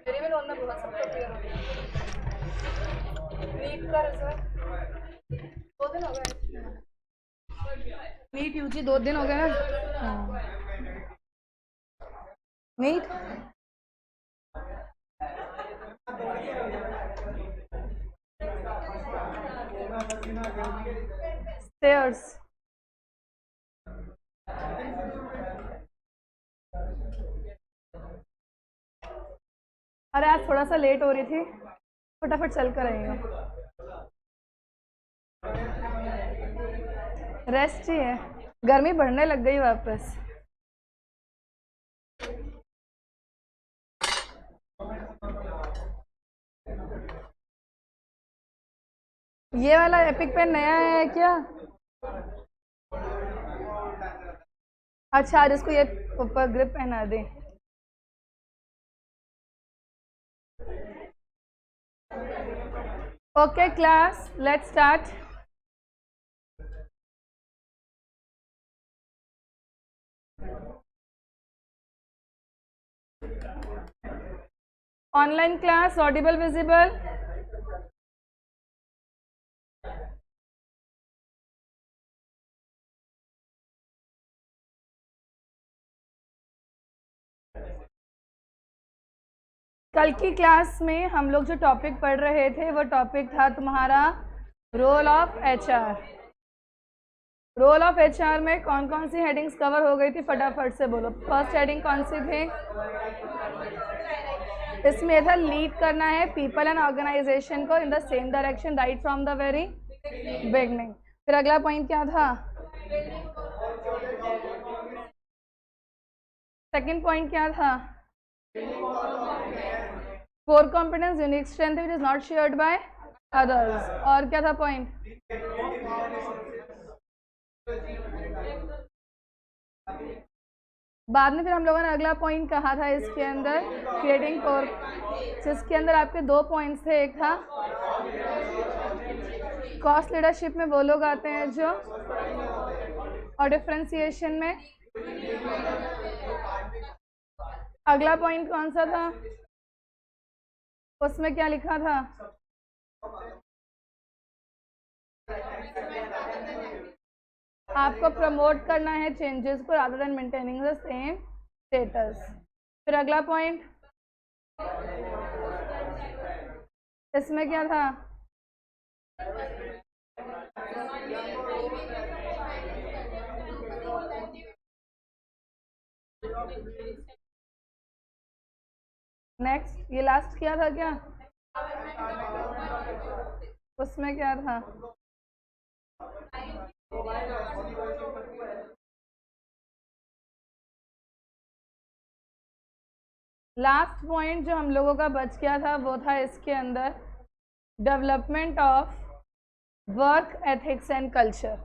मेरे भी रोल में बहुत सबको क्लियर हो गया। नीट का रिजल्ट 2 दिन हो गए। नीट यूजी 2 दिन हो गए ना। हाँ। Neat stairs. अरे आज थोड़ा सा लेट हो रही थी, फटाफट चल कर आएंगे। रेस्ट ही है, गर्मी बढ़ने लग गई वापस। ये वाला एपिक पेन नया है क्या? अच्छा, आज इसको ये ऊपर ग्रिप पहना दे। Okay class, let's start. Online class audible visible? कल की क्लास में हम लोग जो टॉपिक पढ़ रहे थे वो टॉपिक था तुम्हारा role of HR. Role of HR में कौन कौन सी हेडिंग्स कवर हो गई थी, फटाफट से बोलो। फर्स्ट हेडिंग कौन सी थी? इसमें था लीड करना है पीपल एंड ऑर्गेनाइजेशन को in the same direction right from the very beginning. फिर अगला पॉइंट क्या था? सेकंड पॉइंट क्या था? Core competence unique strength which is not shared by others. और क्या था पॉइंट? बाद में फिर हम लोगों ने अगला पॉइंट कहा था इसके अंदर क्रिएटिंग कोर, जिसके अंदर आपके 2 पॉइंट्स थे। एक था कॉस्ट लीडरशिप में वो लोग आते हैं जो, और डिफरेंशिएशन में अगला पॉइंट कौन सा था? उसमें क्या लिखा था? आपको प्रमोट करना है चेंजेस को rather than maintaining the same status. फिर अगला पॉइंट इसमें क्या था? नेक्स्ट ये लास्ट किया था क्या? उसमें क्या था? लास्ट पॉइंट जो हम लोगों का बच गया था वो था इसके अंदर development of work ethics and culture.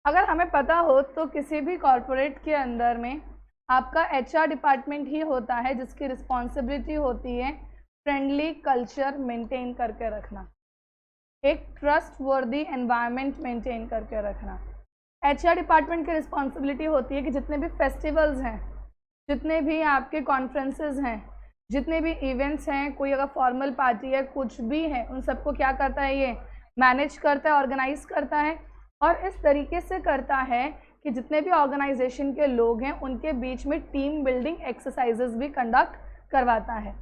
अगर हमें पता हो तो किसी भी कॉरपोरेट के अंदर में आपका एचआर डिपार्टमेंट ही होता है जिसकी रिस्पॉन्सिबिलिटी होती है फ्रेंडली कल्चर मेंटेन करके रखना, एक ट्रस्ट वर्दी एनवायरनमेंट मेंटेन करके रखना। एचआर डिपार्टमेंट की रिस्पॉन्सिबिलिटी होती है कि जितने भी फेस्टिवल्स हैं, जितने भी आपके कॉन्फ्रेंसेस हैं, जितने भी इवेंट्स हैं, कोई अगर फॉर्मल पार्टी है, कुछ भी है, उन सबको क्या करता है, ये मैनेज करता है, ऑर्गेनाइज करता है। और इस तरीके से करता है कि जितने भी ऑर्गेनाइजेशन के लोग हैं उनके बीच में टीम बिल्डिंग एक्सरसाइजेस भी कंडक्ट करवाता है,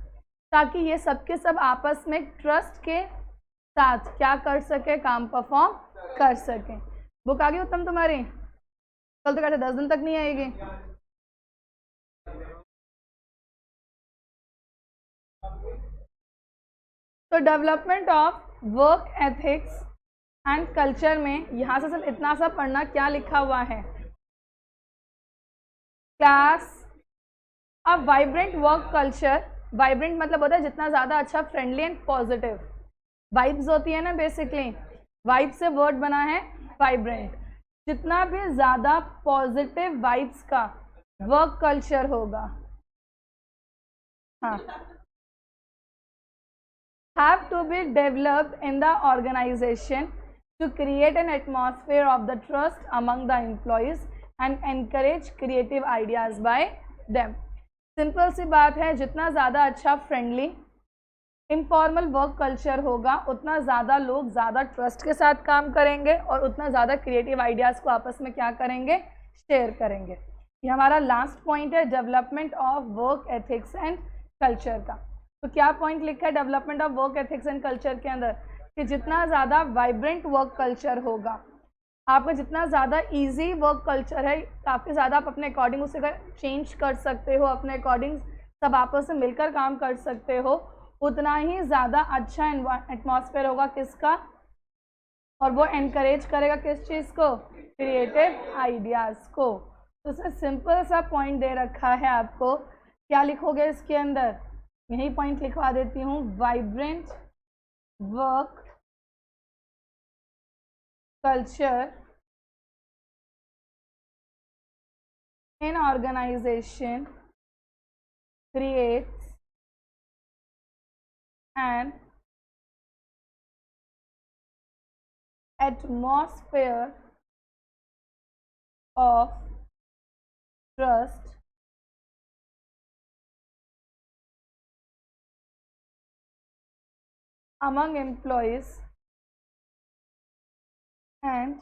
ताकि ये सब के सब आपस में ट्रस्ट के साथ क्या कर सके, काम परफॉर्म कर सके। बुक आ गई उत्तम तुम्हारी? कल तो कहते 10 दिन तक नहीं आएगी। तो development of work ethics and culture में यहाँ से सिर्फ इतना सा पढ़ना क्या लिखा हुआ है, क्लास अ वाइब्रेंट वर्क कल्चर। वाइब्रेंट मतलब होता है जितना ज़्यादा अच्छा, फ्रेंडली एंड पॉजिटिव। वाइब्स होती है ना बेसिकली, वाइब से वर्ड बना है वाइब्रेंट। जितना भी ज़्यादा पॉजिटिव वाइब्स का वर्क कल्चर होगा, हाँ, have to be developed in the organization to create an atmosphere of the trust among the employees and encourage creative ideas by them। Simple सी बात है, जितना ज़्यादा अच्छा फ्रेंडली इनफॉर्मल वर्क कल्चर होगा उतना ज़्यादा लोग ज़्यादा ट्रस्ट के साथ काम करेंगे और उतना ज़्यादा क्रिएटिव आइडियाज़ को आपस में क्या करेंगे, शेयर करेंगे। ये हमारा लास्ट पॉइंट है, development of work ethics and culture का। तो क्या पॉइंट लिखा है development of work ethics and culture के अंदर, कि जितना ज़्यादा वाइब्रेंट वर्क कल्चर होगा, आपका जितना ज़्यादा इजी वर्क कल्चर है, काफ़ी ज़्यादा आप अपने अकॉर्डिंग उसे चेंज कर सकते हो, अपने अकॉर्डिंग सब आपस में मिलकर काम कर सकते हो, उतना ही ज़्यादा अच्छा एटमॉस्फेयर होगा किसका, और वो एनकरेज करेगा किस चीज़ को, क्रिएटिव आइडियाज़ को। तो इसमें सिंपल सा पॉइंट दे रखा है आपको, क्या लिखोगे इसके अंदर, यही पॉइंट लिखवा देती हूँ, vibrant work culture in organisation creates an atmosphere of trust among employees and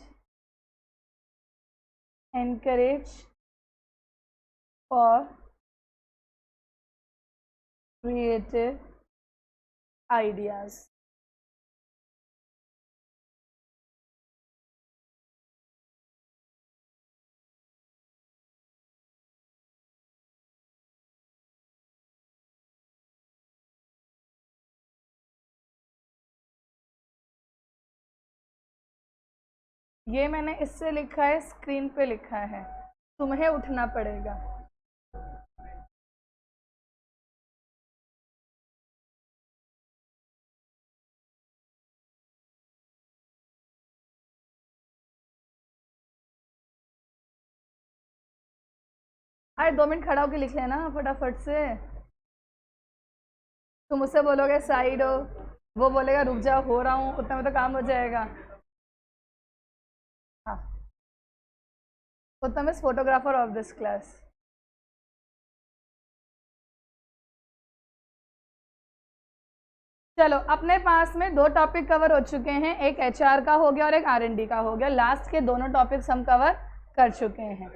encourage for creative ideas। ये मैंने इससे लिखा है, स्क्रीन पे लिखा है, तुम्हें उठना पड़ेगा। अरे 2 मिनट खड़ा होकर लिख लेना फटाफट से। तुम उससे बोलोगे साइड हो, वो बोलेगा रुक जाओ हो रहा हूँ, उतना में तो काम हो जाएगा। हाँ, उत्तम is photographer of this class. चलो, अपने पास में 2 टॉपिक कवर हो चुके हैं, एक एचआर का हो गया और एक आरएनडी का हो गया। लास्ट के दोनों टॉपिक्स हम कवर कर चुके हैं।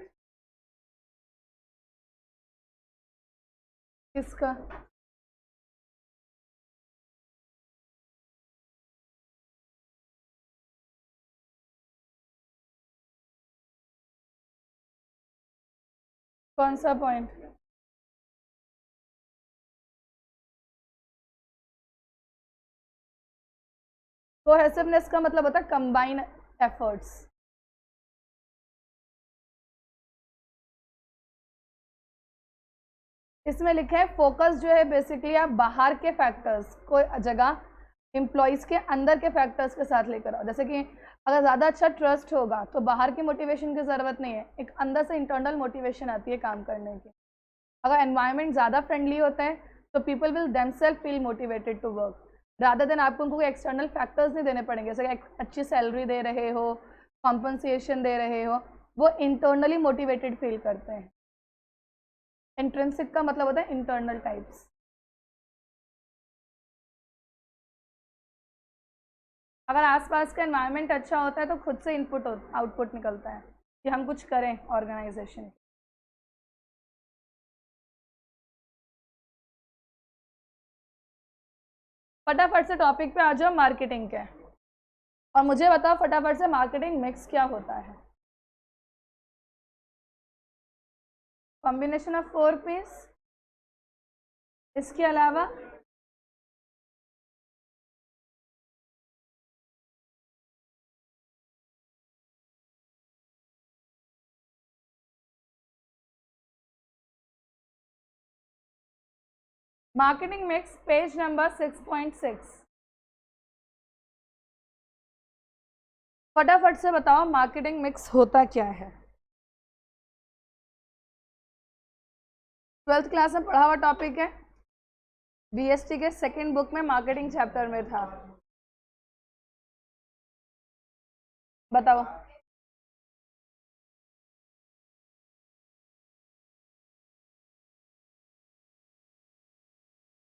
किसका? कौन सा पॉइंट? कोहेसिवनेस का मतलब होता है कंबाइन एफर्ट्स। इसमें लिखा है फोकस जो है बेसिकली आप बाहर के फैक्टर्स को जगह एम्प्लॉयज़ के अंदर के फैक्टर्स के साथ लेकर आओ। जैसे कि अगर ज़्यादा अच्छा ट्रस्ट होगा तो बाहर की मोटिवेशन की ज़रूरत नहीं है, एक अंदर से इंटरनल मोटिवेशन आती है काम करने की। अगर एनवायरनमेंट ज़्यादा फ्रेंडली होता है तो people will themselves feel motivated to work, rather than आपको उनको एक्सटर्नल फैक्टर्स नहीं देने पड़ेंगे। जैसे अच्छी सैलरी दे रहे हो, कॉम्पनसेशन दे रहे हो, वो इंटरनली मोटिवेटेड फील करते हैं। इंट्रिंसिक का मतलब होता है इंटरनल टाइप्स। अगर आसपास का एनवायरनमेंट अच्छा होता है तो खुद से इनपुट आउटपुट निकलता है कि हम कुछ करें ऑर्गेनाइजेशन। फटाफट से टॉपिक पे आ जाओ मार्केटिंग के, और मुझे बताओ फटाफट से मार्केटिंग मिक्स क्या होता है। कॉम्बिनेशन ऑफ 4 पीस, इसके अलावा मार्केटिंग मिक्स पेज नंबर 6.6। फटाफट से बताओ मार्केटिंग मिक्स होता क्या है। 12th क्लास में पढ़ा हुआ टॉपिक है, बीएसटी के सेकंड बुक में मार्केटिंग चैप्टर में था। बताओ।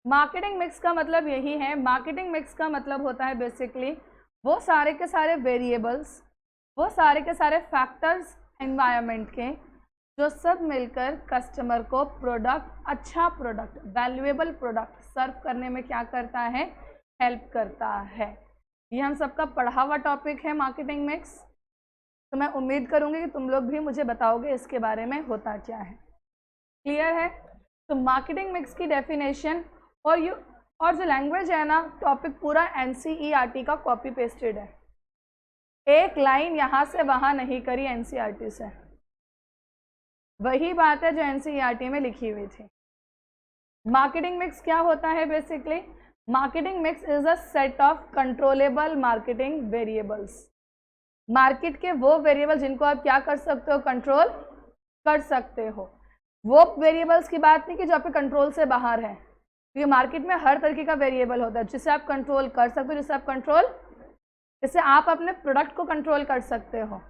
मार्केटिंग मिक्स का मतलब यही है, मार्केटिंग मिक्स का मतलब होता है बेसिकली वो सारे के सारे वेरिएबल्स, वो सारे के सारे फैक्टर्स एनवायरनमेंट के, जो सब मिलकर कस्टमर को प्रोडक्ट, अच्छा प्रोडक्ट, वैल्यूएबल प्रोडक्ट सर्व करने में क्या करता है, हेल्प करता है। ये हम सबका पढ़ा हुआ टॉपिक है मार्केटिंग मिक्स। तो मैं उम्मीद करूँगी कि तुम लोग भी मुझे बताओगे इसके बारे में होता क्या है। क्लियर है? तो मार्केटिंग मिक्स की डेफिनेशन और जो लैंग्वेज है ना, टॉपिक पूरा NCERT का कॉपी पेस्टेड है, एक लाइन यहाँ से वहाँ नहीं करी NCERT से, वही बात है जो NCERT में लिखी हुई थी। मार्केटिंग मिक्स क्या होता है basically? Marketing mix is a set of controllable marketing variables. Market के वो वेरिएबल जिनको आप क्या कर सकते हो, कंट्रोल कर सकते हो। वो वेरिएबल्स की बात नहीं कि जो आपके कंट्रोल से बाहर है, क्योंकि मार्केट में हर तरीके का वेरिएबल होता है जिसे आप कंट्रोल कर सकते हो, जिससे आप अपने प्रोडक्ट को कंट्रोल कर सकते हो,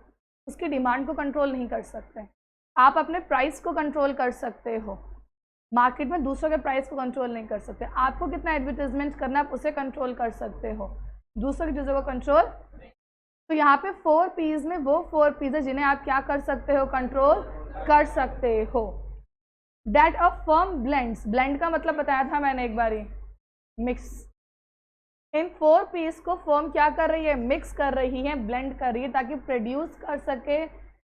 उसकी डिमांड को कंट्रोल नहीं कर सकते। आप अपने प्राइस को कंट्रोल कर सकते हो, मार्केट में दूसरों के प्राइस को कंट्रोल नहीं कर सकते। आपको कितना एडवर्टाइजमेंट करना है आप उसे कंट्रोल कर सकते हो, दूसरों की चीज़ों को कंट्रोल। तो यहाँ पे 4 P's में वो 4 P's है जिन्हें आप क्या कर सकते हो, कंट्रोल कर सकते हो। Date of firm blends, blend का मतलब बताया था मैंने एक बारी, मिक्स। इन 4 P's को फर्म क्या कर रही है, मिक्स कर रही है, ब्लेंड कर रही है, ताकि प्रोड्यूस कर सके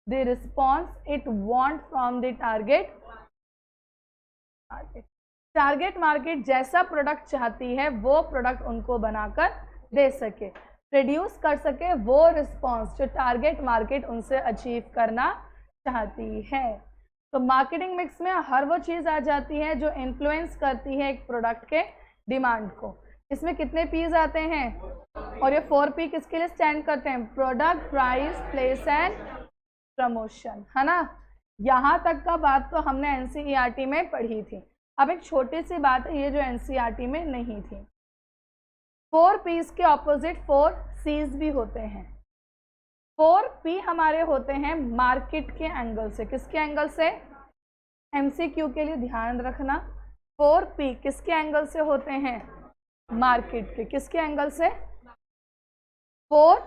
the response it want from the target market. Target market जैसा प्रोडक्ट चाहती है वो प्रोडक्ट उनको बनाकर दे सके, प्रोड्यूस कर सके वो रिस्पॉन्स जो टारगेट मार्केट उनसे अचीव करना चाहती है। तो मार्केटिंग मिक्स में हर वो चीज़ आ जाती है जो इन्फ्लुएंस करती है एक प्रोडक्ट के डिमांड को। इसमें कितने P's आते हैं, और ये 4 P किसके लिए स्टैंड करते हैं, product, price, place and promotion, है ना। यहाँ तक का बात तो हमने NCERT में पढ़ी थी। अब एक छोटी सी बात है ये जो NCERT में नहीं थी। 4 P's के ऑपोजिट 4 C's भी होते हैं। 4 P हमारे होते हैं मार्केट के एंगल से। किसके एंगल से? MCQ के लिए ध्यान रखना, 4 P किसके एंगल से होते हैं, मार्केट के। किसके एंगल से? 4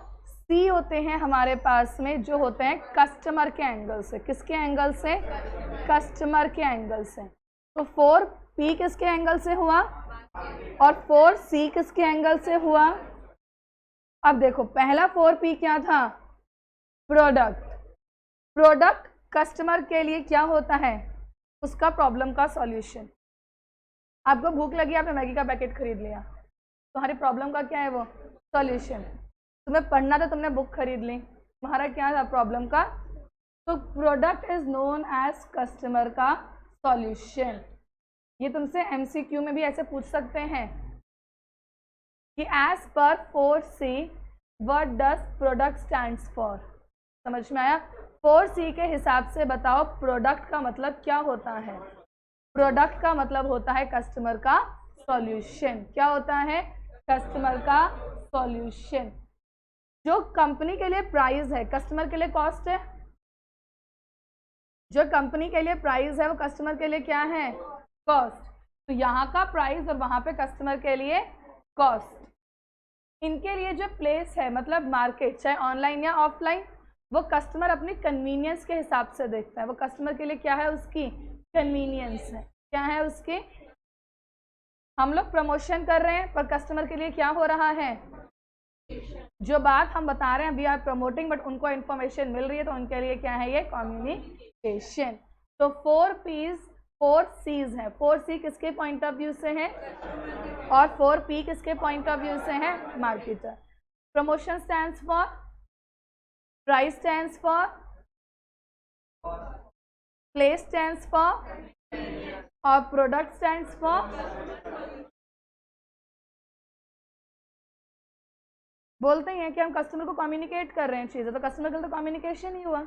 C होते हैं हमारे पास में जो होते हैं कस्टमर के एंगल से। किसके एंगल से? कस्टमर के एंगल से। तो 4 P किसके एंगल से हुआ और 4 C किसके एंगल से हुआ? अब देखो पहला 4 P क्या था, प्रोडक्ट। प्रोडक्ट कस्टमर के लिए क्या होता है, उसका प्रॉब्लम का सॉल्यूशन। आपको भूख लगी, आपने मैगी का पैकेट खरीद लिया, तुम्हारी प्रॉब्लम का क्या है वो, सॉल्यूशन। तुम्हें पढ़ना था, तुमने बुक खरीद ली, तुम्हारा क्या था, प्रॉब्लम का। तो product is known as customer का सॉल्यूशन। ये तुमसे MCQ में भी ऐसे पूछ सकते हैं कि एज पर 4C what does product stands for. समझ में आया? 4C के हिसाब से बताओ प्रोडक्ट का मतलब क्या होता है। प्रोडक्ट का मतलब होता है कस्टमर का सॉल्यूशन। क्या होता है, कस्टमर का सॉल्यूशन। जो कंपनी के लिए प्राइस है, कस्टमर के लिए कॉस्ट है। जो कंपनी के लिए प्राइस है वो कस्टमर के लिए क्या है, कॉस्ट। तो यहाँ का प्राइस और वहाँ पे कस्टमर के लिए कॉस्ट। इनके लिए जो प्लेस है मतलब मार्केट, चाहे ऑनलाइन या ऑफलाइन, वो कस्टमर अपनी कन्वीनियंस के हिसाब से देखता है। वो कस्टमर के लिए क्या है, उसकी कन्वीनियंस है। क्या है उसकी? हम लोग प्रमोशन कर रहे हैं पर कस्टमर के लिए क्या हो रहा है, जो बात हम बता रहे हैं वी आर प्रमोटिंग बट उनको इन्फॉर्मेशन मिल रही है, तो उनके लिए क्या है, ये कम्युनिकेशन। तो 4 P's 4 C's है। 4C किसके पॉइंट ऑफ व्यू से है और 4P किसके पॉइंट ऑफ व्यू से है, marketer. Promotion stands for, price stands for, place stands for और प्रोडक्ट स्टैंड्स फॉर बोलते ही हैं कि हम कस्टमर को कम्युनिकेट कर रहे हैं चीज़ें, तो कस्टमर के लिए तो कम्युनिकेशन ही हुआ।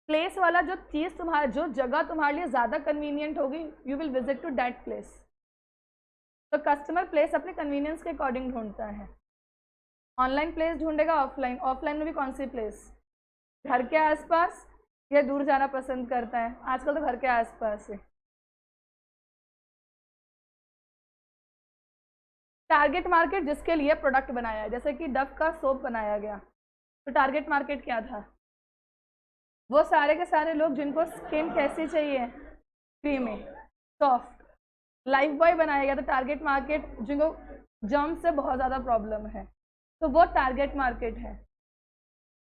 प्लेस वाला जो चीज़ तुम्हारा, जो जगह तुम्हारे लिए ज़्यादा कन्वीनियंट होगी, you will visit to that place. तो कस्टमर प्लेस अपने कन्वीनियंस के अकॉर्डिंग ढूंढता है। ऑनलाइन प्लेस ढूंढेगा ऑफलाइन, ऑफलाइन में भी कौन सी प्लेस, घर के आसपास या दूर जाना पसंद करता है? आजकल तो घर के आसपास है। टारगेट मार्केट जिसके लिए प्रोडक्ट बनाया है, जैसे कि डव का सोप बनाया गया, तो टारगेट मार्केट क्या था? वो सारे के सारे लोग जिनको स्किन कैसी चाहिए, क्रीमी सॉफ्ट। लाइफ बॉय बनाया गया तो टारगेट मार्केट जिनको जर्म से बहुत ज़्यादा प्रॉब्लम है, तो वो टारगेट मार्केट है।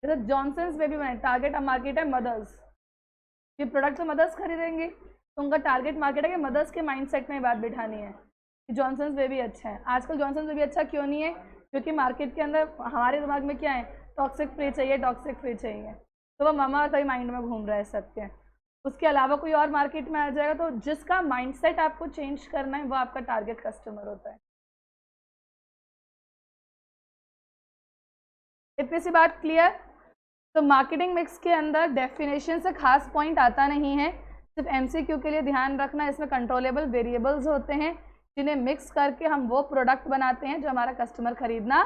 जैसे जॉनसन्स बेबी बनाए, टारगेट मार्केट है मदर्स। ये प्रोडक्ट तो मदर्स खरीदेंगे, तो उनका टारगेट मार्केट है कि मदर्स के माइंडसेट में बात बिठानी है कि जॉनसन्स बेबी अच्छा है। आजकल जॉनसन्स बेबी अच्छा क्यों नहीं है? क्योंकि मार्केट के अंदर हमारे दिमाग में क्या है, टॉक्सिक फ्री चाहिए, टॉक्सिक फ्री चाहिए, तो वो मामा सही माइंड में घूम रहा है सबके। उसके अलावा कोई और मार्केट में आ जाएगा, तो जिसका माइंडसेट आपको चेंज करना है वो आपका टारगेट कस्टमर होता है। इतनी सी बात क्लियर? तो मार्केटिंग मिक्स के अंदर डेफिनेशन से खास पॉइंट आता नहीं है, सिर्फ एमसीक्यू के लिए ध्यान रखना, इसमें कंट्रोलेबल वेरिएबल्स होते हैं जिन्हें मिक्स करके हम वो प्रोडक्ट बनाते हैं जो हमारा कस्टमर खरीदना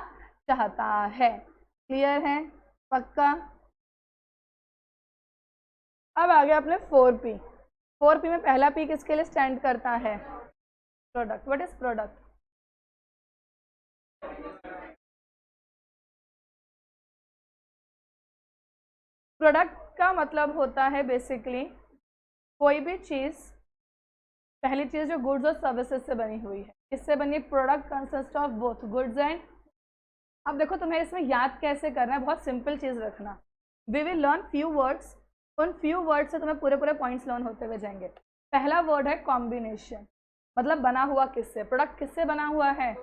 चाहता है। क्लियर है? पक्का? अब आ गया अपने 4P। 4P में पहला P किसके लिए स्टैंड करता है? Product. What is product? Product का मतलब होता है बेसिकली कोई भी चीज़, पहली चीज़ जो गुड्स और सर्विसेज से बनी हुई है। इससे बनी product consist of both goods and. अब देखो तुम्हें इसमें याद कैसे करना है, बहुत सिंपल चीज़ रखना। We will learn few words, उन फ्यू वर्ड से तुम्हें पूरे पूरे पॉइंट्स लर्न होते हुए जाएंगे। पहला वर्ड है कॉम्बिनेशन, मतलब बना हुआ किससे, प्रोडक्ट किससे बना हुआ है?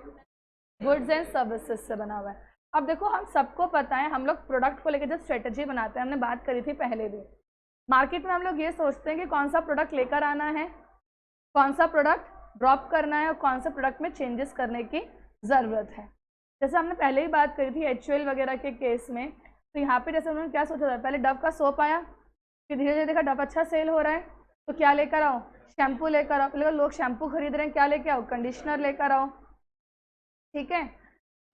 गुड्स एंड सर्विसेज से बना हुआ है। अब देखो हम सबको पता है, हम लोग प्रोडक्ट को लेकर जो स्ट्रेटजी बनाते हैं, हमने बात करी थी पहले भी, मार्केट में हम लोग ये सोचते हैं कि कौन सा प्रोडक्ट लेकर आना है, कौन सा प्रोडक्ट ड्रॉप करना है और कौन सा प्रोडक्ट में चेंजेस करने की ज़रूरत है। जैसे हमने पहले ही बात करी थी HUL वगैरह के केस में, तो यहाँ पे जैसे उन्होंने क्या सोचा था, पहले डव का सोप आया, फिर धीरे धीरे देखा डव अच्छा सेल हो रहा है, तो क्या लेकर आओ? शैम्पू लेकर आओ। लेकिन लोग शैम्पू खरीद रहे हैं, क्या लेकर आओ? कंडीशनर लेकर आओ। ठीक है,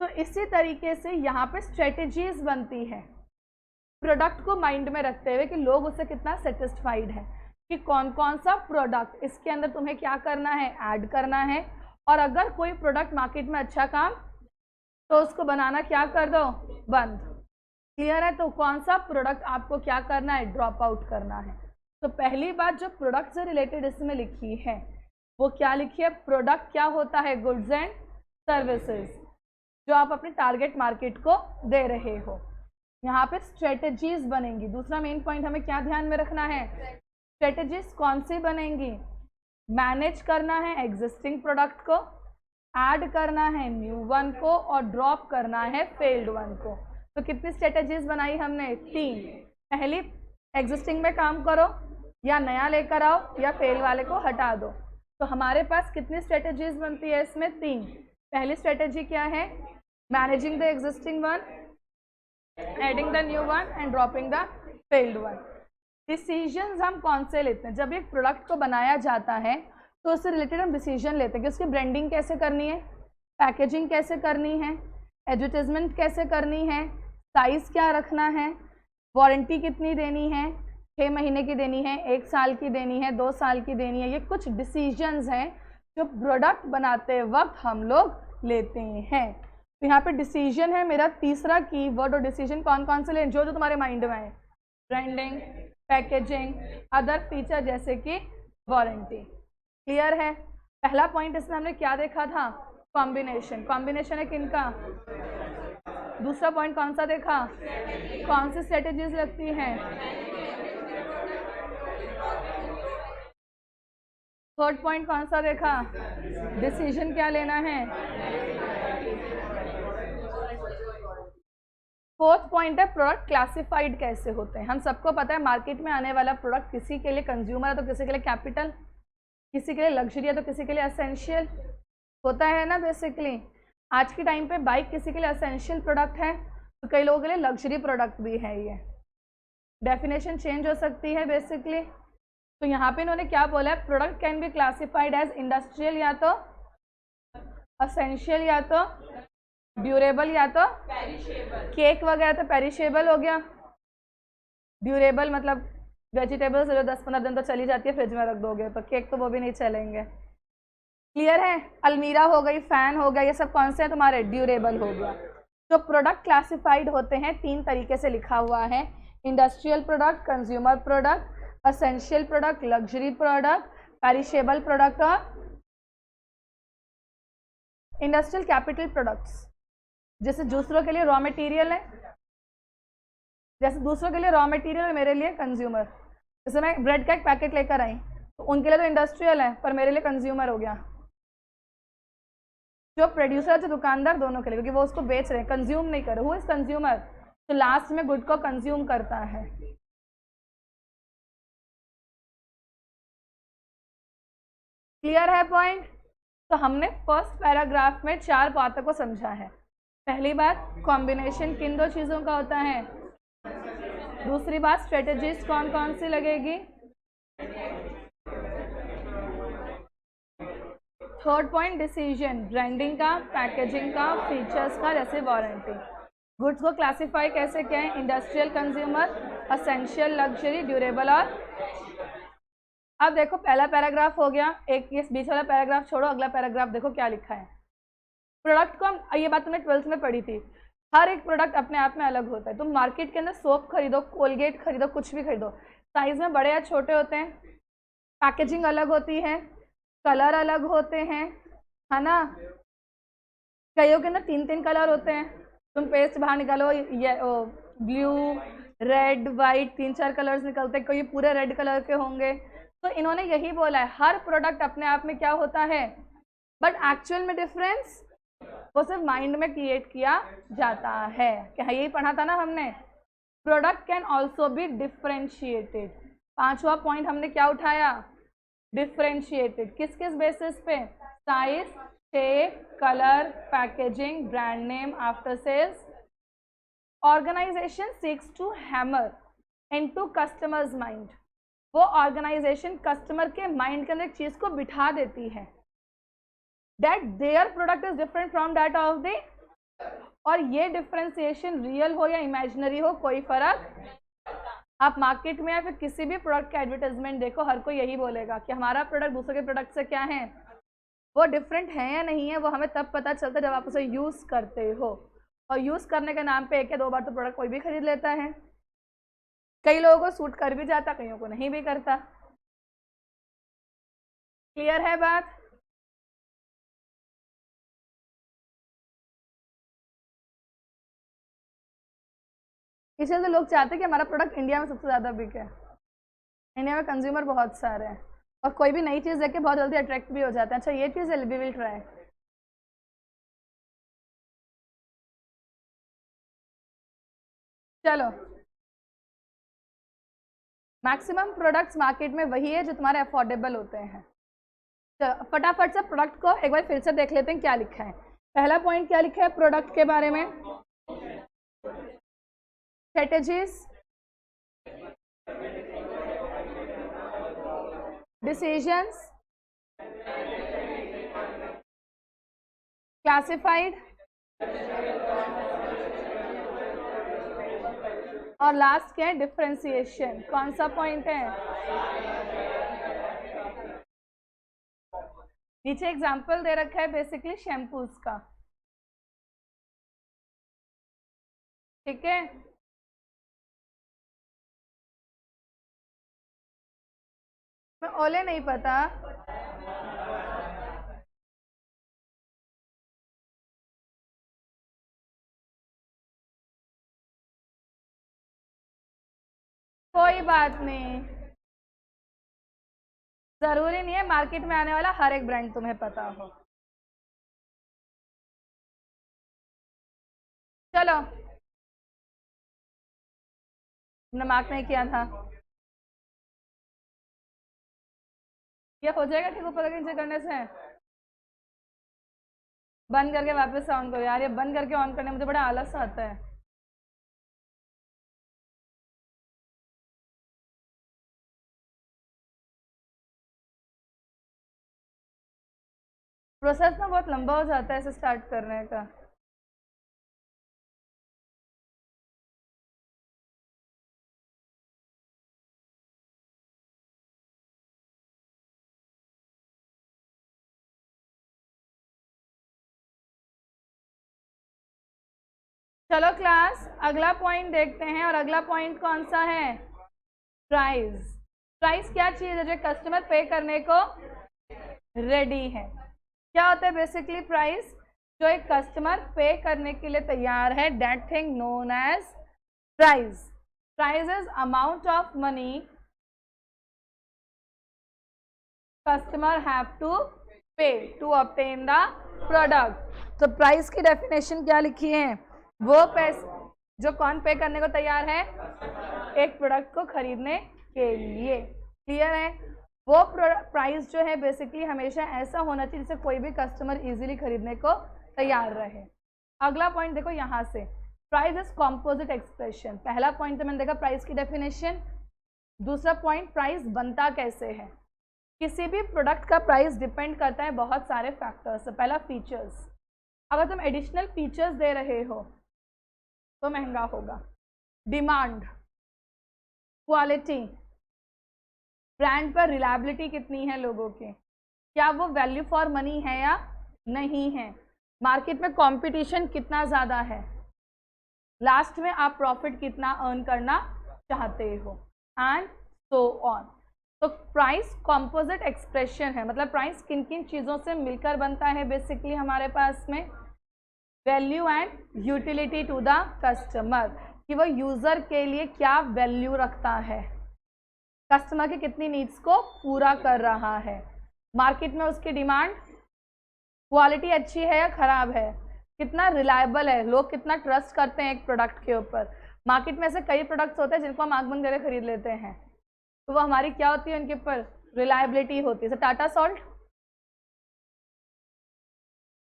तो इसी तरीके से यहाँ पे स्ट्रेटजीज बनती है प्रोडक्ट को माइंड में रखते हुए कि लोग उससे कितना सेटिस्फाइड है, कि कौन कौन सा प्रोडक्ट इसके अंदर तुम्हें क्या करना है, ऐड करना है। और अगर कोई प्रोडक्ट मार्केट में अच्छा काम, तो उसको बनाना क्या कर दो, बंद। क्लियर है? तो कौन सा प्रोडक्ट आपको क्या करना है, ड्रॉप आउट करना है। तो पहली बात जो प्रोडक्ट से रिलेटेड इसमें लिखी है वो क्या लिखी है? प्रोडक्ट क्या होता है? गुड्स एंड सर्विसेज जो आप अपने टारगेट मार्केट को दे रहे हो। यहाँ पे स्ट्रेटजीज बनेंगी। दूसरा मेन पॉइंट हमें क्या ध्यान में रखना है, स्ट्रेटजीज कौन सी बनेंगी? मैनेज करना है एग्जिस्टिंग प्रोडक्ट को, ऐड करना है न्यू वन को, और ड्रॉप करना है फेल्ड वन को। तो कितनी स्ट्रेटजीज बनाई हमने? 3। पहली, एग्जिस्टिंग में काम करो, या नया लेकर आओ, या फेल वाले को हटा दो। तो हमारे पास कितनी स्ट्रेटजीज बनती है इसमें? 3। पहली स्ट्रेटजी क्या है? Managing the existing one, adding the new one and dropping the failed one. Decisions हम कौन से लेते हैं? जब एक प्रोडक्ट को बनाया जाता है तो उससे रिलेटेड हम डिसीजन लेते हैं कि उसकी ब्रांडिंग कैसे करनी है, पैकेजिंग कैसे करनी है, एडवर्टाइजमेंट कैसे करनी है, साइज़ क्या रखना है, वारंटी कितनी देनी है, 6 महीने की देनी है, 1 साल की देनी है, 2 साल की देनी है। ये कुछ डिसीजंस हैं जो प्रोडक्ट बनाते वक्त हम लोग लेते हैं। तो यहाँ पे डिसीजन है मेरा तीसरा कीवर्ड, और डिसीजन कौन कौन से लें? जो जो तुम्हारे माइंड में है, ब्रांडिंग, पैकेजिंग, अदर फीचर जैसे कि वारंटी। क्लियर है? पहला पॉइंट इसमें हमने क्या देखा था? कॉम्बिनेशन। कॉम्बिनेशन है किनका? दूसरा पॉइंट कौन सा देखा? कौन सी स्ट्रेटेजीज लगती हैं? थर्ड पॉइंट कौन सा देखा? डिसीजन क्या लेना है? फोर्थ पॉइंट है प्रोडक्ट क्लासिफाइड कैसे होते हैं। हम सबको पता है मार्केट में आने वाला प्रोडक्ट किसी के लिए कंज्यूमर है तो किसी के लिए कैपिटल, किसी के लिए लग्जरी है तो किसी के लिए एसेंशियल होता है ना। बेसिकली आज के टाइम पे बाइक किसी के लिए एसेंशियल प्रोडक्ट है तो कई लोगों के लिए लग्जरी प्रोडक्ट भी है। ये डेफिनेशन चेंज हो सकती है बेसिकली। तो यहाँ पे इन्होंने क्या बोला है, product can be classified as industrial या तो एसेंशियल या तो ड्यूरेबल या तो पेरिशेबल। केक वगैरह तो पेरिशेबल हो गया, ड्यूरेबल मतलब वेजिटेबल्स जो 10-15 दिन तो चली जाती है, फ्रिज में रख दोगे तो केक तो वो भी नहीं चलेंगे। क्लियर है। अलमीरा हो गई, फैन हो गया, ये सब कौन से हैं तुम्हारे, ड्यूरेबल हो गया। जो प्रोडक्ट क्लासिफाइड होते हैं 3 तरीके से लिखा हुआ है, industrial product, consumer product, essential product, luxury product, perishable product और इंडस्ट्रियल कैपिटल प्रोडक्ट्स। जैसे दूसरों के लिए रॉ मटेरियल है, जैसे दूसरों के लिए रॉ मटेरियल, मेरे लिए कंज्यूमर। जैसे मैं ब्रेड का एक पैकेट लेकर आई तो उनके लिए तो इंडस्ट्रियल है पर मेरे लिए कंज्यूमर हो गया। जो प्रोड्यूसर जो दुकानदार दोनों के लिए, क्योंकि वो उसको बेच रहे हैं, कंज्यूम नहीं कर रहे। हु इज कंज्यूमर, तो लास्ट में गुड को कंज्यूम करता है। क्लियर है पॉइंट। तो हमने फर्स्ट पैराग्राफ में 4 बातों को समझा है। पहली बात, कॉम्बिनेशन किन 2 चीज़ों का होता है। दूसरी बात, स्ट्रेटेजीज कौन कौन सी लगेगी। थर्ड पॉइंट, डिसीजन, ब्रांडिंग का, पैकेजिंग का, फीचर्स का, जैसे वारंटी। गुड्स को क्लासिफाई कैसे किया है, industrial, consumer, essential, luxury, durable और। अब देखो पहला पैराग्राफ हो गया, एक ये बीच वाला पैराग्राफ छोड़ो, अगला पैराग्राफ देखो क्या लिखा है। प्रोडक्ट को हम, ये बात तुमने 12th में पढ़ी थी, हर एक प्रोडक्ट अपने आप में अलग होता है। तुम मार्केट के अंदर सोप खरीदो, कोलगेट खरीदो, कुछ भी खरीदो, साइज में बड़े या छोटे होते हैं, पैकेजिंग अलग होती है, कलर अलग होते हैं, है ना। कईयों के अंदर 3-3 कलर होते हैं। तुम पेस्ट बाहर निकालो, ये ब्लू, रेड, वाइट, 3-4 कलर्स निकलते हैं, कोई पूरे रेड कलर के होंगे। तो इन्होंने यही बोला है, हर प्रोडक्ट अपने आप में क्या होता है, बट एक्चुअल में डिफरेंस वो सिर्फ माइंड में क्रिएट किया जाता है। क्या यही पढ़ा था ना हमने। Product can also be differentiated. 5वां पॉइंट हमने क्या उठाया, डिफ्रेंशिएटेड। किस किस बेसिस पे, size, shape, colour, packaging, brand name, after sales. Organisation seeks to hammer into customers mind. वो ऑर्गेनाइजेशन कस्टमर के माइंड के अंदर एक चीज को बिठा देती है, that their product is different from that of the, और ये डिफ्रेंसिएशन रियल हो या इमेजिनरी हो कोई फर्क। आप मार्केट में या फिर किसी भी प्रोडक्ट का एडवर्टाइजमेंट देखो, हर कोई यही बोलेगा कि हमारा प्रोडक्ट दूसरे के प्रोडक्ट से क्या है, वो डिफरेंट है या नहीं है, वो हमें तब पता चलता है जब आप उसे यूज़ करते हो। और यूज़ करने के नाम पे 1 या 2 बार तो प्रोडक्ट कोई भी खरीद लेता है। कई लोगों को सूट कर भी जाता, कईयों को नहीं भी करता। क्लियर है बात। इसलिए तो लोग चाहते हैं कि हमारा प्रोडक्ट इंडिया में सबसे ज़्यादा बिके। इंडिया में कंज्यूमर बहुत सारे हैं और कोई भी नई चीज़ देख के बहुत जल्दी अट्रैक्ट भी हो जाते हैं। अच्छा ये चीज़ है, वी विल ट्राई। चलो, मैक्सिमम प्रोडक्ट्स मार्केट में वही है जो तुम्हारे अफोर्डेबल होते हैं। चलो फटाफट से प्रोडक्ट को एक बार फिर से देख लेते हैं क्या लिखा है। पहला पॉइंट क्या लिखा है प्रोडक्ट के बारे में, स्ट्रेटेजीज, डिसीजंस, क्लासिफाइड और लास्ट क्या है, डिफरेंशिएशन। कौन सा पॉइंट है, नीचे एग्जाम्पल दे रखा है बेसिकली शैम्पूज का, ठीक है। मैं ओले नहीं पता, कोई बात नहीं, जरूरी नहीं है मार्केट में आने वाला हर एक ब्रांड तुम्हें पता हो। चलो तुमने मार्क नहीं किया था। ये हो जाएगा ठीक ऊपर नीचे करने से। बंद करके वापस ऑन करो यार, ये बंद करके ऑन करने में मुझे बड़ा आलस आता है। प्रोसेस ना बहुत लंबा हो जाता है इसे स्टार्ट करने का। चलो क्लास अगला पॉइंट देखते हैं, और अगला पॉइंट कौन सा है? प्राइस। प्राइस क्या चीज़ है जो कस्टमर पे करने को रेडी है? क्या होता है बेसिकली प्राइस? जो एक कस्टमर पे करने के लिए तैयार है, that thing known as price. Price is amount of money customer have to pay to obtain the product. तो प्राइस की डेफिनेशन क्या लिखी है? वो पैसे जो कौन पे करने को तैयार है एक प्रोडक्ट को खरीदने के लिए। क्लियर है? वो प्राइस जो है बेसिकली हमेशा ऐसा होना चाहिए जिससे कोई भी कस्टमर इजीली खरीदने को तैयार रहे। अगला पॉइंट देखो यहाँ से, प्राइस इज कॉम्पोजिट एक्सप्रेशन। पहला पॉइंट तो मैंने देखा प्राइस की डेफिनेशन। दूसरा पॉइंट प्राइस बनता कैसे है। किसी भी प्रोडक्ट का प्राइस डिपेंड करता है बहुत सारे फैक्टर्स से। पहला फीचर्स, अगर तुम एडिशनल फीचर्स दे रहे हो तो महंगा होगा। डिमांड, क्वालिटी, ब्रांड पर रिलायबिलिटी कितनी है लोगों की, क्या वो वैल्यू फॉर मनी है या नहीं है, मार्केट में कंपटीशन कितना ज़्यादा है, लास्ट में आप प्रॉफिट कितना अर्न करना चाहते हो, एंड सो ऑन। तो प्राइस कॉम्पोजिट एक्सप्रेशन है, मतलब प्राइस किन किन चीज़ों से मिलकर बनता है बेसिकली हमारे पास में। Value and utility to the customer, कि वो यूज़र के लिए क्या वैल्यू रखता है, कस्टमर की कितनी नीड्स को पूरा कर रहा है, मार्केट में उसकी डिमांड, क्वालिटी अच्छी है या ख़राब है, कितना रिलायबल है, लोग कितना ट्रस्ट करते हैं एक प्रोडक्ट के ऊपर। मार्केट में ऐसे कई प्रोडक्ट्स होते हैं जिनको हम आंख बंद करके खरीद लेते हैं, तो वो हमारी क्या होती है उनके ऊपर रिलायबिलिटी होती है। जैसे टाटा सॉल्ट,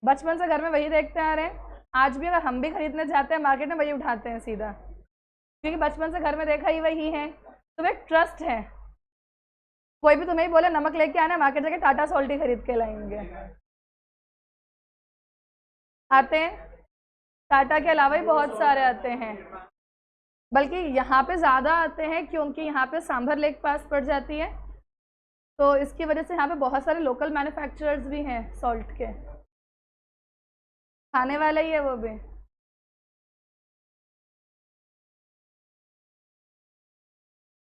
बचपन से घर में वही देखते आ रहे हैं, आज भी अगर हम भी खरीदने जाते हैं मार्केट में वही उठाते हैं सीधा, क्योंकि बचपन से घर में देखा ही वही है। तो एक ट्रस्ट है। कोई भी तुम्हें ही बोले नमक लेके आना, मार्केट जाके टाटा सॉल्ट ही खरीद के लाएंगे। आते हैं, टाटा के अलावा ही बहुत सारे आते हैं, बल्कि यहाँ पे ज़्यादा आते हैं क्योंकि यहाँ पे सांभर लेक पास पड़ जाती है, तो इसकी वजह से यहाँ पे बहुत सारे लोकल मैन्युफैक्चरर्स भी हैं सॉल्ट के, खाने वाला ही है वो भी।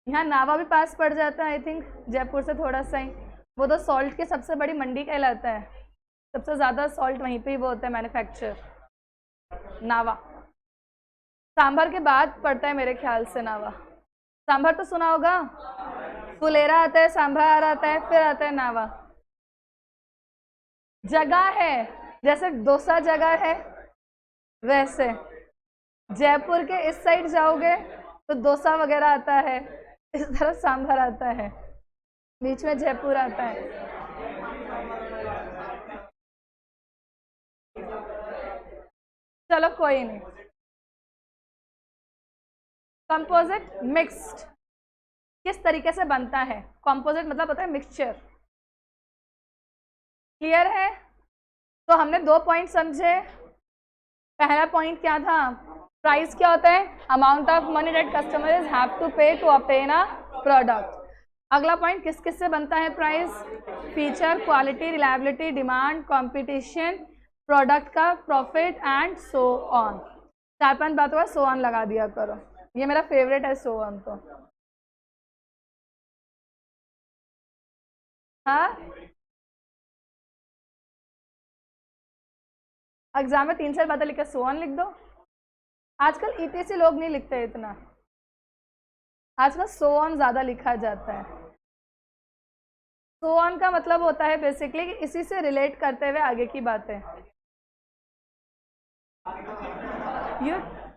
यहाँ नावा भी पास पड़ जाता है, आई थिंक जयपुर से थोड़ा सा ही। वो तो सॉल्ट की सबसे बड़ी मंडी कहलाता है, सबसे ज़्यादा सॉल्ट वहीं पे ही वो होता है मैन्युफैक्चर, नावा। सांभर के बाद पड़ता है मेरे ख्याल से नावा। सांभर तो सुना होगा, फुलेरा आता है, सांभर आता है, फिर आता है नावा। जगह है, जैसे डोसा जगह है वैसे जयपुर के इस साइड जाओगे तो डोसा वगैरह आता है, इस तरह सांभर आता है, बीच में जयपुर आता है। चलो कोई नहीं। कंपोजिट मिक्स्ड किस तरीके से बनता है? कंपोजिट मतलब होता है मिक्सचर। क्लियर है? तो हमने दो पॉइंट समझे। पहला पॉइंट क्या था? प्राइस क्या होता है? Amount of money that customers have to pay to obtain a product. अगला पॉइंट किस किस से बनता है price? Feature, quality, reliability, demand, competition, product का प्रॉफिट एंड सो ऑन। 4-5 बातों का सो ऑन लगा दिया करो, ये मेरा फेवरेट है सो ऑन। तो हाँ, एग्जाम में 3-4 बातें लिख के सो ऑन लिख दो। आजकल ईटीसी लोग नहीं लिखते इतना, आजकल सो ऑन ज़्यादा लिखा जाता है। सो ऑन का मतलब होता है बेसिकली कि इसी से रिलेट करते हुए आगे की बातें।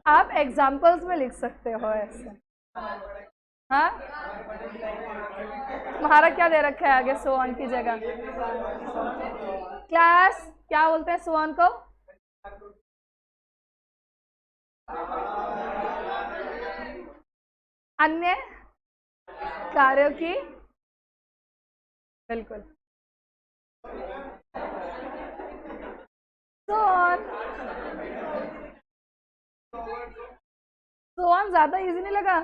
आप एग्जाम्पल्स में लिख सकते हो ऐसे। हाँ, तुम्हारा क्या दे रखा है आगे सो ऑन की जगह? क्लास क्या बोलते हैं सो ऑन को? अन्य कार्यों की, बिल्कुल। सो ऑन, सो ऑन ज्यादा इजी नहीं लगा?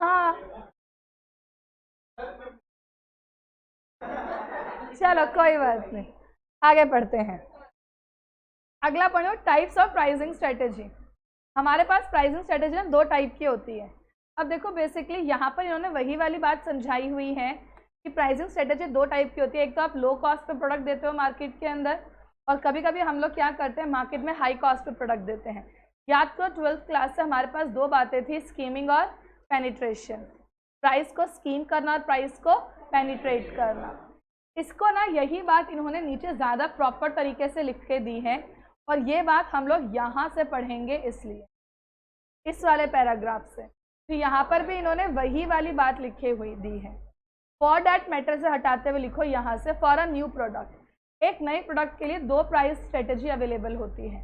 हाँ, चलो कोई बात नहीं, आगे पढ़ते हैं। अगला point, types of pricing strategy. हमारे पास प्राइसिंग स्ट्रेटेजी ना दो टाइप की होती है। अब देखो बेसिकली यहाँ पर इन्होंने वही वाली बात समझाई हुई है कि प्राइसिंग स्ट्रेटेजी दो टाइप की होती है। एक तो आप लो कॉस्ट पे प्रोडक्ट देते हो मार्केट के अंदर, और कभी कभी हम लोग क्या करते हैं मार्केट में हाई कॉस्ट पे प्रोडक्ट देते हैं। याद करो 12th क्लास से हमारे पास दो बातें थी, स्कीमिंग और पेनिट्रेशन। प्राइस को स्कीम करना और प्राइस को पेनिट्रेट करना। इसको ना यही बात इन्होंने नीचे ज़्यादा प्रॉपर तरीके से लिख के दी है, और ये बात हम लोग यहाँ से पढ़ेंगे, इसलिए इस वाले पैराग्राफ से। तो यहाँ पर भी इन्होंने वही वाली बात लिखी हुई दी है। फॉर डैट मैटर से हटाते हुए लिखो यहाँ से, फॉर अ न्यू प्रोडक्ट। एक नए प्रोडक्ट के लिए दो प्राइस स्ट्रेटेजी अवेलेबल होती है,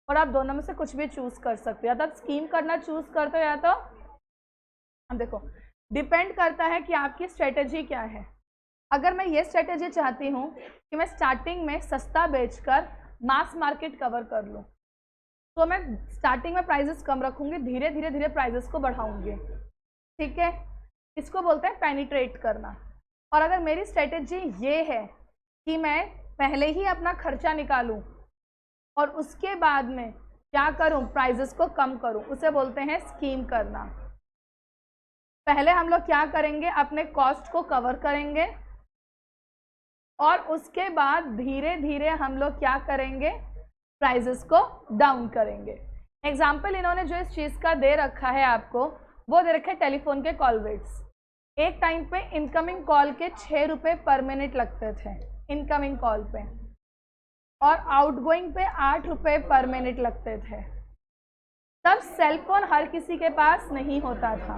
और आप दोनों में से कुछ भी चूज़ कर सकते हो। या तो आप स्कीम करना चूज़ करते हो, या तो अब देखो डिपेंड करता है कि आपकी स्ट्रेटेजी क्या है। अगर मैं ये स्ट्रेटेजी चाहती हूँ कि मैं स्टार्टिंग में सस्ता बेचकर मास मार्केट कवर कर लूँ, तो मैं स्टार्टिंग में प्राइजेस कम रखूँगी, धीरे धीरे धीरे प्राइजेस को बढ़ाऊँगी, ठीक है। इसको बोलते हैं पेनिट्रेट करना। और अगर मेरी स्ट्रेटेजी ये है कि मैं पहले ही अपना खर्चा निकालूं और उसके बाद में क्या करूं, प्राइजेस को कम करूं, उसे बोलते हैं स्कीम करना। पहले हम लोग क्या करेंगे, अपने कॉस्ट को कवर करेंगे, और उसके बाद धीरे धीरे हम लोग क्या करेंगे, प्राइजेस को डाउन करेंगे। एग्जाम्पल इन्होंने जो इस चीज़ का दे रखा है आपको, वो दे रखा है टेलीफोन के कॉल रेट्स। एक टाइम पे इनकमिंग कॉल के 6 रुपये पर मिनट लगते थे इनकमिंग कॉल पे, और आउटगोइंग पे 8 रुपये पर मिनट लगते थे। तब सेल फोन हर किसी के पास नहीं होता था,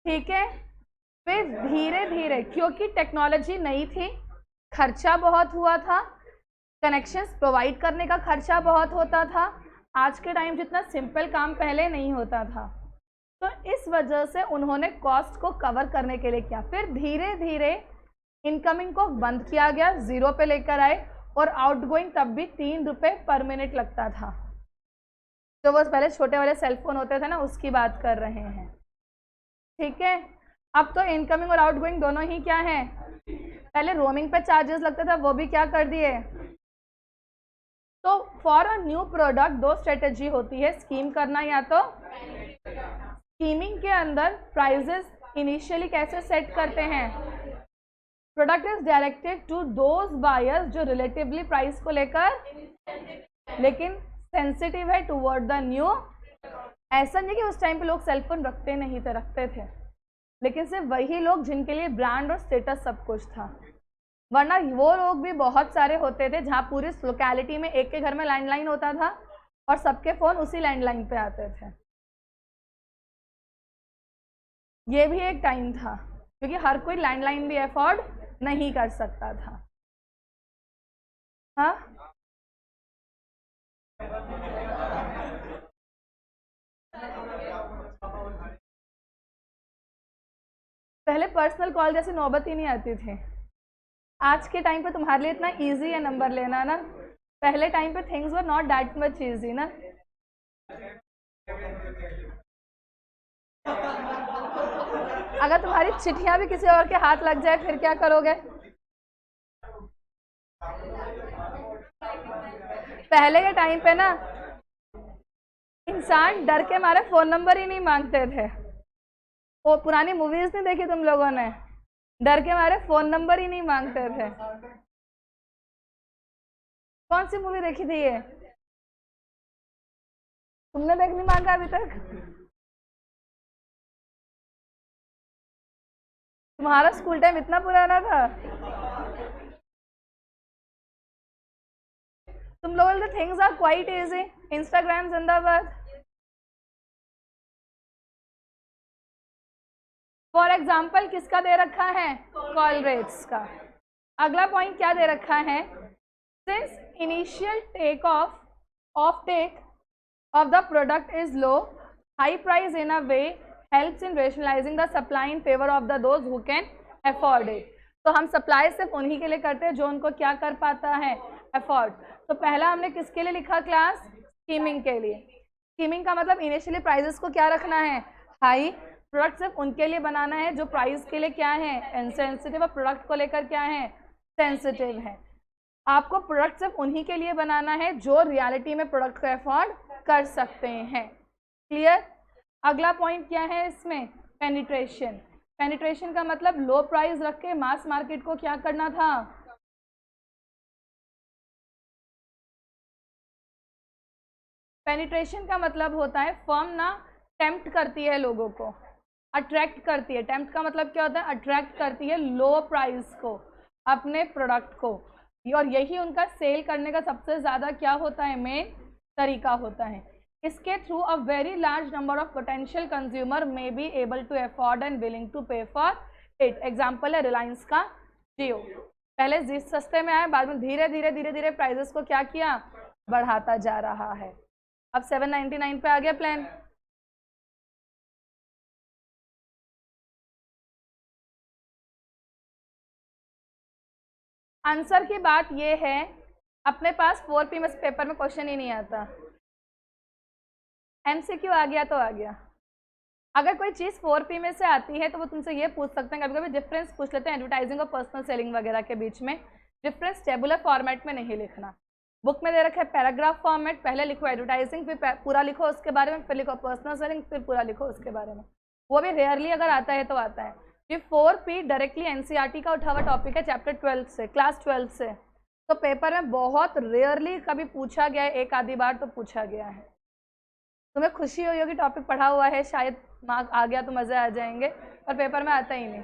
ठीक है। फिर धीरे धीरे, क्योंकि टेक्नोलॉजी नई थी, खर्चा बहुत हुआ था, कनेक्शंस प्रोवाइड करने का खर्चा बहुत होता था, आज के टाइम जितना सिंपल काम पहले नहीं होता था, तो इस वजह से उन्होंने कॉस्ट को कवर करने के लिए किया। फिर धीरे धीरे इनकमिंग को बंद किया गया, 0 पे लेकर आए, और आउटगोइंग तब भी 3 रुपये पर मिनट लगता था। तो वो पहले छोटे वाले सेलफोन होते थे ना, उसकी बात कर रहे हैं, ठीक है। अब तो इनकमिंग और आउटगोइंग दोनों ही क्या है, पहले रोमिंग पे चार्जेस लगता था, वो भी क्या कर दिए। तो फॉर अ न्यू प्रोडक्ट दो स्ट्रेटेजी होती है, स्कीम करना, या तो स्कीमिंग के अंदर प्राइजेस इनिशियली कैसे सेट करते हैं, product is directed to those buyers जो रिलेटिवली प्राइस को लेकर लेकिन सेंसिटिव है टुवर्ड द न्यू। ऐसा नहीं कि उस टाइम पे लोग सेलफोन रखते नहीं थे, रखते थे, लेकिन सिर्फ वही लोग जिनके लिए ब्रांड और स्टेटस सब कुछ था, वरना वो लोग भी बहुत सारे होते थे जहाँ पूरी लोकेलिटी में एक के घर में लैंडलाइन होता था और सबके फ़ोन उसी लैंडलाइन पे आते थे। ये भी एक टाइम था, क्योंकि हर कोई लैंडलाइन भी अफोर्ड नहीं कर सकता था। हाँ, पहले पर्सनल कॉल जैसी नौबत ही नहीं आती थी। आज के टाइम पे तुम्हारे लिए इतना इजी है नंबर लेना ना, पहले टाइम पे things were not that much easy ना। अगर तुम्हारी चिट्ठियां भी किसी और के हाथ लग जाए फिर क्या करोगे? पहले के टाइम पे ना इंसान डर के मारे फोन नंबर ही नहीं मांगते थे। वो पुरानी मूवीज नहीं देखी तुम लोगों ने, डर के मारे फोन नंबर ही नहीं मांगते थे। कौन सी मूवी देखी थी ये, तुमने देख नहीं मांगा अभी तक? तुम्हारा स्कूल टाइम इतना पुराना था? तुम लोगों के things are quite easy. Instagram जिंदाबाद। फॉर एग्जाम्पल किसका दे रखा है? कॉलरेट्स का। अगला पॉइंट क्या दे रखा है? Since initial take off the product is low, high price in a way helps in rationalising the supply in favour of the those who can afford it. तो हम सप्लाई सिर्फ उन्हीं के लिए करते हैं जो उनको क्या कर पाता है? अफोर्ड। तो पहला हमने किसके लिए लिखा क्लास? स्कीमिंग के लिए। स्कीमिंग का मतलब इनिशियली प्राइजेस को क्या रखना है? हाई। प्रोडक्ट सिर्फ उनके लिए बनाना है जो प्राइस के लिए क्या है? इनसेंसिटिव, और प्रोडक्ट को लेकर क्या है? सेंसिटिव है। आपको प्रोडक्ट सिर्फ उन्हीं के लिए बनाना है जो रियलिटी में प्रोडक्ट को अफोर्ड कर सकते हैं। क्लियर? अगला पॉइंट क्या है इसमें? पेनिट्रेशन। पेनिट्रेशन का मतलब लो प्राइस रख के मास मार्केट को क्या करना था? पेनिट्रेशन का मतलब होता है फर्म ना टेम्प्ट करती है लोगों को, अट्रैक्ट करती है। टेम्प्ट का मतलब क्या होता है? अट्रैक्ट करती है लो प्राइस को, अपने प्रोडक्ट को, और यही उनका सेल करने का सबसे ज़्यादा क्या होता है? मेन तरीका होता है। इसके through a very large number of potential consumer may be able to afford and willing to pay for it. Example है रिलायंस का जियो। पहले सस्ते में आया, बाद में धीरे धीरे धीरे धीरे प्राइजेस को क्या किया? बढ़ाता जा रहा है। अब 799 पे आ गया प्लान। आंसर की बात ये है, अपने पास 4P में पेपर में क्वेश्चन ही नहीं आता, MCQ आ गया तो आ गया। अगर कोई चीज़ 4P में से आती है तो वो तुमसे ये पूछ सकते हैं, कभी कभी डिफरेंस पूछ लेते हैं एडवर्टाइजिंग और पर्सनल सेलिंग वगैरह के बीच में। डिफरेंस टेबुलर फॉर्मेट में नहीं लिखना। बुक में दे रखा है पैराग्राफ फॉर्मेट, पहले लिखो एडवर्टाइजिंग, फिर पूरा लिखो उसके बारे में, फिर लिखो पर्सनल सेलिंग, फिर पूरा लिखो उसके बारे में। वो भी रेयरली अगर आता है तो आता है। ये 4P डायरेक्टली NCERT का उठा हुआ टॉपिक है, चैप्टर 12 से, क्लास 12 से। तो पेपर में बहुत रेयरली कभी पूछा गया है, एक आधी बार तो पूछा गया है। तुम्हें खुशी हुई होगी टॉपिक पढ़ा हुआ है, शायद मार्क आ गया तो मज़े आ जाएंगे, पर पेपर में आता ही नहीं।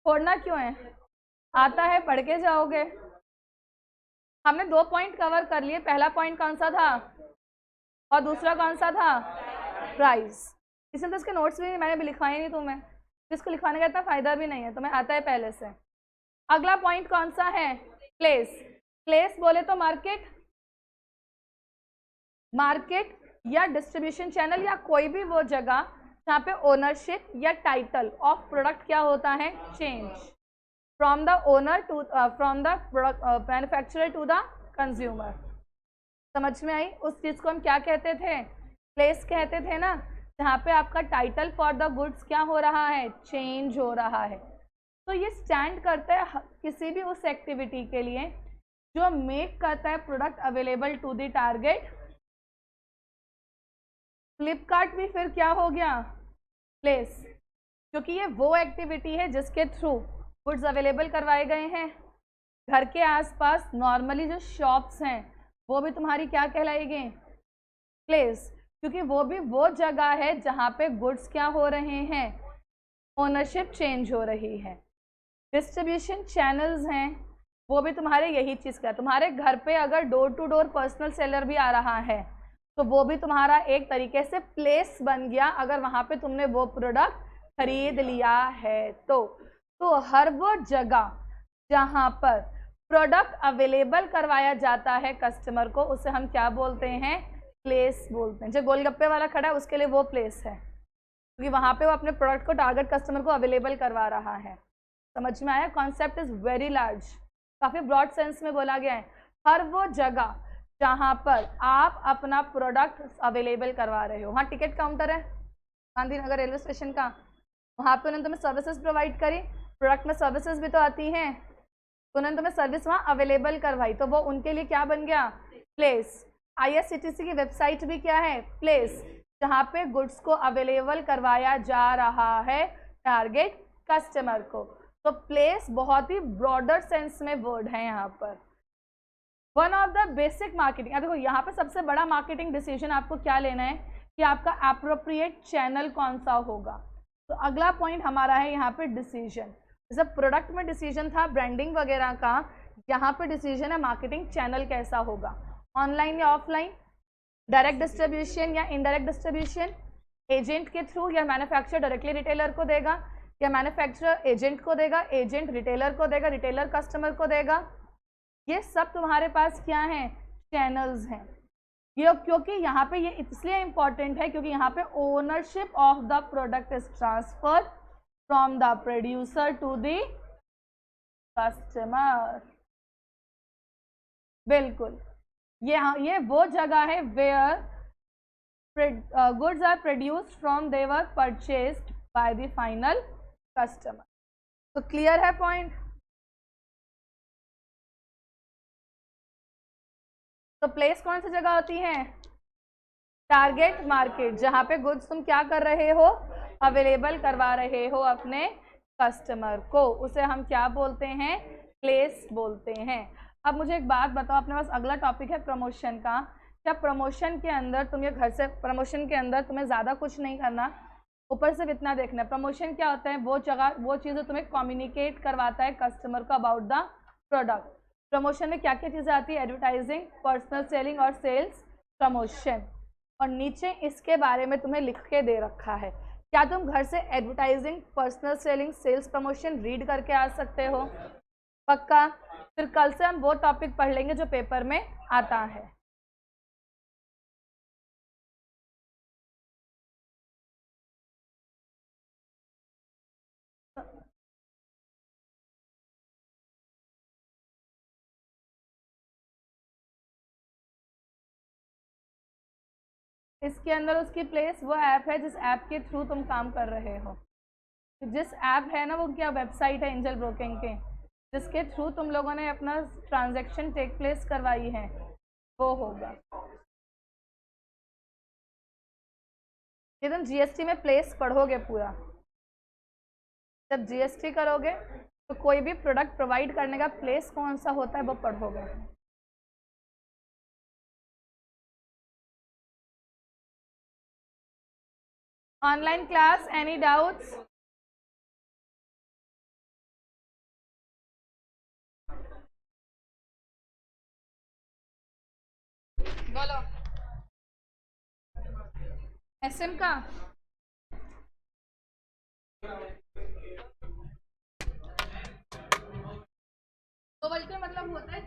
छोड़ना क्यों है? आता है, पढ़ के जाओगे। हमने 2 पॉइंट कवर कर लिए। पहला पॉइंट कौन सा था और दूसरा कौन सा था? प्राइस। इसलिए तो इसके नोट्स भी मैंने भी लिखवाए नहीं तुम्हें, जिसको लिखवाने का इतना फायदा भी नहीं है, तुम्हें आता है पहले से। अगला पॉइंट कौन सा है? प्लेस। प्लेस बोले तो मार्केट, मार्केट या डिस्ट्रीब्यूशन चैनल या कोई भी वो जगह जहाँ पे ओनरशिप या टाइटल ऑफ प्रोडक्ट क्या होता है? Change from the owner to from the product manufacturer to the consumer. समझ में आई? उस चीज़ को हम क्या कहते थे? प्लेस कहते थे ना, जहाँ पे आपका टाइटल फॉर द गुड्स क्या हो रहा है? चेंज हो रहा है। तो ये स्टैंड करता है किसी भी उस एक्टिविटी के लिए जो मेक करता है product available to the target. Flipkart भी फिर क्या हो गया? प्लेस, क्योंकि ये वो एक्टिविटी है जिसके थ्रू गुड्स अवेलेबल करवाए गए हैं। घर के आसपास नॉर्मली जो शॉप्स हैं वो भी तुम्हारी क्या कहलाएगी? प्लेस, क्योंकि वो भी वो जगह है जहाँ पे गुड्स क्या हो रहे हैं? ओनरशिप चेंज हो रही है। डिस्ट्रीब्यूशन चैनल्स हैं, वो भी तुम्हारे यही चीज़ का। तुम्हारे घर पे अगर door to door personal seller भी आ रहा है तो वो भी तुम्हारा एक तरीके से प्लेस बन गया, अगर वहाँ पे तुमने वो प्रोडक्ट खरीद लिया है तो हर वो जगह जहाँ पर प्रोडक्ट अवेलेबल करवाया जाता है कस्टमर को, उसे हम क्या बोलते हैं? प्लेस बोलते हैं। जो गोलगप्पे वाला खड़ा है उसके लिए वो प्लेस है, क्योंकि वहाँ पे वो अपने प्रोडक्ट को टारगेट कस्टमर को अवेलेबल करवा रहा है। समझ में आया? कॉन्सेप्ट इज़ वेरी लार्ज, काफ़ी ब्रॉड सेंस में बोला गया है। हर वो जगह जहाँ पर आप अपना प्रोडक्ट अवेलेबल करवा रहे हो। वहाँ टिकट काउंटर है गांधीनगर रेलवे स्टेशन का, वहाँ पे उन्होंने तुम्हें सर्विसेज प्रोवाइड करी। प्रोडक्ट में सर्विसेज भी तो आती हैं, तो उन्होंने तुम्हें सर्विस वहाँ अवेलेबल करवाई, तो वो उनके लिए क्या बन गया? प्लेस। IRCTC की वेबसाइट भी क्या है? प्लेस, जहाँ पे गुड्स को अवेलेबल करवाया जा रहा है टारगेट कस्टमर को। तो प्लेस बहुत ही ब्रॉडर सेंस में वर्ड है यहाँ पर। One of the basic marketing, देखो यहाँ पे सबसे बड़ा मार्केटिंग डिसीजन आपको क्या लेना है कि आपका एप्रोप्रिएट चैनल कौन सा होगा। तो अगला पॉइंट हमारा है यहाँ पे डिसीजन। जब प्रोडक्ट में डिसीजन था ब्रांडिंग वगैरह का, यहाँ पे डिसीजन है मार्केटिंग चैनल कैसा होगा, ऑनलाइन या ऑफलाइन, डायरेक्ट डिस्ट्रीब्यूशन या इनडायरेक्ट डिस्ट्रीब्यूशन, एजेंट के थ्रू, या मैन्युफैक्चरर डायरेक्टली रिटेलर को देगा, या मैन्युफैक्चरर एजेंट को देगा, एजेंट रिटेलर को देगा, रिटेलर कस्टमर को देगा। ये सब तुम्हारे पास क्या है, चैनल्स हैं। ये क्योंकि यहाँ पे ये इसलिए इंपॉर्टेंट है क्योंकि यहाँ पे ownership of the product is transfer from the producer to the customer. बिल्कुल, ये वो जगह है where goods are produced from they were purchased by the final customer. तो क्लियर है पॉइंट? तो प्लेस कौन सी जगह होती है, टारगेट मार्केट, जहां पे गुड्स तुम क्या कर रहे हो, अवेलेबल करवा रहे हो अपने कस्टमर को, उसे हम क्या बोलते हैं, प्लेस बोलते हैं। अब मुझे एक बात बताओ, अपने पास अगला टॉपिक है प्रमोशन का। क्या प्रमोशन के अंदर तुम ये घर से, प्रमोशन के अंदर तुम्हें ज़्यादा कुछ नहीं करना, ऊपर से इतना देखना है। प्रमोशन क्या होता है, वो जगह, वो चीज़ें तुम्हें कम्युनिकेट करवाता है कस्टमर को अबाउट द प्रोडक्ट। प्रमोशन में क्या क्या चीज़ें आती है, एडवर्टाइजिंग, पर्सनल सेलिंग और सेल्स प्रमोशन। और नीचे इसके बारे में तुम्हें लिख के दे रखा है। क्या तुम घर से advertising, personal selling, sales promotion read करके आ सकते हो? पक्का? फिर कल से हम वो टॉपिक पढ़ लेंगे जो पेपर में आता है। इसके अंदर उसकी प्लेस वो ऐप है जिस ऐप के थ्रू तुम काम कर रहे हो। तो जिस ऐप है ना, वो क्या वेबसाइट है एंजल ब्रोकिंग के, जिसके थ्रू तुम लोगों ने अपना ट्रांजैक्शन टेक प्लेस करवाई है, वो होगा। ये तुम जीएसटी में प्लेस पढ़ोगे पूरा। जब जीएसटी करोगे तो कोई भी प्रोडक्ट प्रोवाइड करने का प्लेस कौन सा होता है वो पढ़ोगे। Online class, any doubts? बोलो। एसएम का तो बोलते मतलब होता है